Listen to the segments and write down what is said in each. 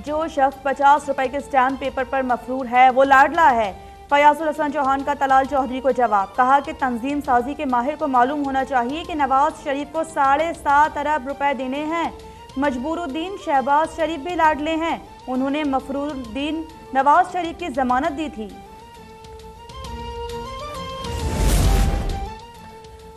जो शख्स 50 रुपए के स्टैम्प पेपर पर मफरूर है वो लाडला है। फयाजुल हसन चौहान का तलाल चौधरी को जवाब, कहा कि तंजीम साजी के माहिर को मालूम होना चाहिए कि नवाज शरीफ को 7.5 अरब रुपए देने हैं। मजबूरुद्दीन शहबाज शरीफ भी लाडले हैं, उन्होंने मफरूरुद्दीन नवाज शरीफ की जमानत दी थी।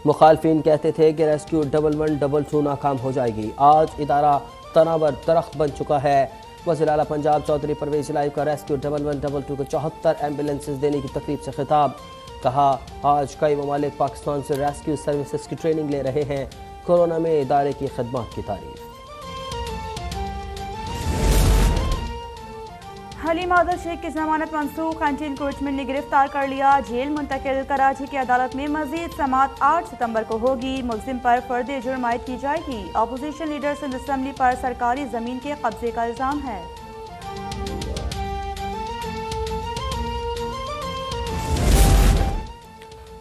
मुखालफिन कहते थे कि रेस्क्यू 1112 नाकाम हो जाएगी। आज इदारा तनावर दरख्त बन चुका है। वज़ीर आला पंजाब चौधरी परवेज इलाही का रेस्क्यू 1112 को 74 एम्बुलेंसेज देने की तकरीब से खिताब, कहा आज कई ममालिक पाकिस्तान से रेस्क्यू सर्विसेज की ट्रेनिंग ले रहे हैं। कोरोना में इदारे की खिदमत की तारीफ। हलीम आदल शेख की जमानत मनसूख, एंटी इंक्रोचमेंट ने गिरफ्तार कर लिया, जेल मुंतकिल। कराची की अदालत में मजीद समाअत 8 सितंबर को होगी। मुल्जिम पर फर्द जुर्म आयद की जाएगी। अपोजिशन लीडर सिंध असम्बली पर सरकारी जमीन के कब्जे का इल्जाम है।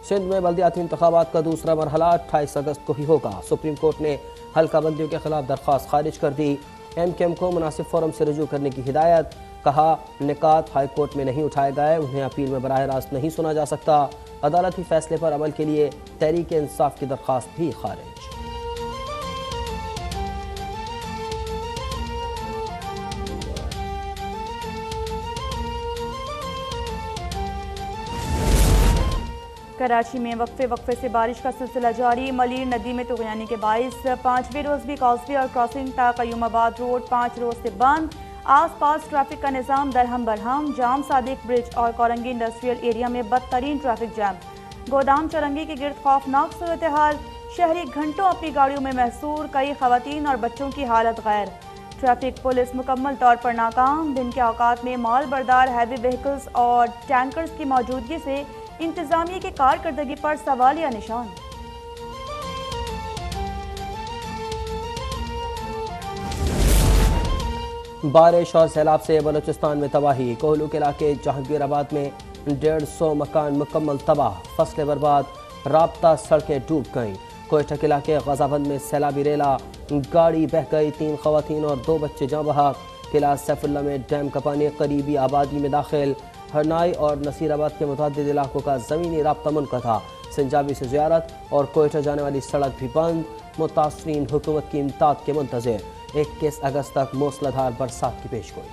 सिंध में बल्दियाती इंतखाबात का दूसरा मरहला 28 अगस्त को ही होगा। सुप्रीम कोर्ट ने हल्का बंदियों के खिलाफ दरख्वास्त खारिज कर दी। MKM को मुनासिब फोरम से रजू करने की हिदायत, कहा निकात हाई कोर्ट में नहीं उठाए गए, उन्हें अपील में बराह रास्त नहीं सुना जा सकता। अदालती फैसले पर अमल के लिए तहरीक इंसाफ की दरख्वास्त भी खारिज। कराची में वक्फे से बारिश का सिलसिला जारी। मलीर नदी में तुगयानी के बाइस 5वें रोज भी कॉजवे और क्रॉसिंग ता कयूमाबाद रोड 5 रोज से बंद। आसपास ट्रैफिक का निज़ाम दरहम बरहम। जाम सादिक ब्रिज और कोरंगी इंडस्ट्रियल एरिया में बदतरीन ट्रैफिक जैम। गोदाम चौरंगी के गिर्द खौफनाक सूरत हाल। शहरी घंटों अपनी गाड़ियों में महसूर, कई खवातीन और बच्चों की हालत गैर। ट्रैफिक पुलिस मुकम्मल तौर पर नाकाम। दिन के औकात में माल बरदार हैवी व्हीकल्स और टैंकर्स की मौजूदगी से इंतजामिया की कारकर्दगी पर सवालिया निशान। बारिश और सैलाब से बलूचिस्तान में तबाही। कोहलू के इलाके जहांगीराबाद में 150 मकान मुकम्मल तबाह, फसलें बर्बाद, राब्ता सड़कें डूब गईं। कोयटा के इलाके गजाबंद में सैलाबी रेला, गाड़ी बह गई, 3 खवातीन और 2 बच्चे जाँ बहक। किला सैफुल्ला में डैम का पानी करीबी आबादी में दाखिल। हरनाई और नसीराबाद के मुतअद्दिद इलाकों का ज़मीनी राब्ता मुनक़ता। संजाबी से ज़ियारत और कोयटा जाने वाली सड़क भी बंद। मुतासरीन हुकूमत की इमदाद के मुंतज़िर। 21 अगस्त तक मूसलाधार बरसात की पेशगोई।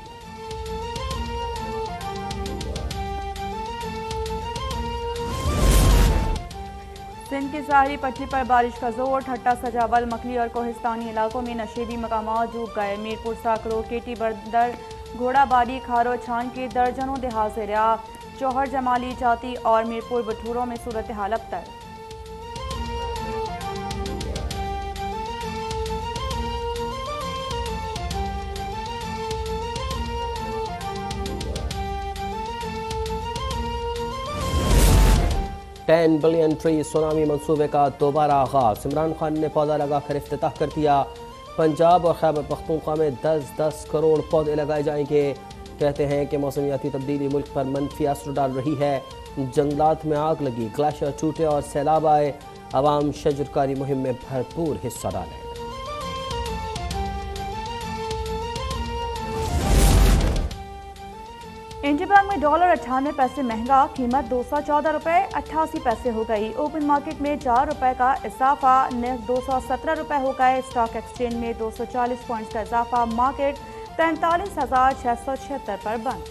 सिंध की साहरी पट्टी पर बारिश का जोर। ठट्टा, सजावल, मखली और कोहिस्तानी इलाकों में नशेबी मकामात डूब गए। मीरपुर, साकरो, केटी बंदर, घोड़ाबाड़ी, खारो छान के दर्जनों देहात से रियाब। जौहर, जमाली, जाती और मीरपुर बठूरों में सूरत हाल अबतर। $10 बिलियन ट्री सुनामी मंसूबे का दोबारा आगाज। इमरान खान ने पौधा लगाकर इफ्तिताह कर दिया। पंजाब और खैबर पख्तूनख्वा में 10-10 करोड़ पौधे लगाए जाएंगे। कहते हैं कि मौसमियाती तब्दीली मुल्क पर मनफी असर डाल रही है। जंगलात में आग लगी, ग्लेशियर टूटे और सैलाब आए। अवाम शजरकारी मुहिम में भरपूर हिस्सा डालें। इंडियन बैंक में डॉलर 98 पैसे महंगा, कीमत 214 रुपये 88 पैसे हो गई। ओपन मार्केट में 4 रुपये का इजाफा, नेफ्ट 217 रुपये हो गए। स्टॉक एक्सचेंज में 240 पॉइंट्स का इजाफा। मार्केट 43,676 पर बंद।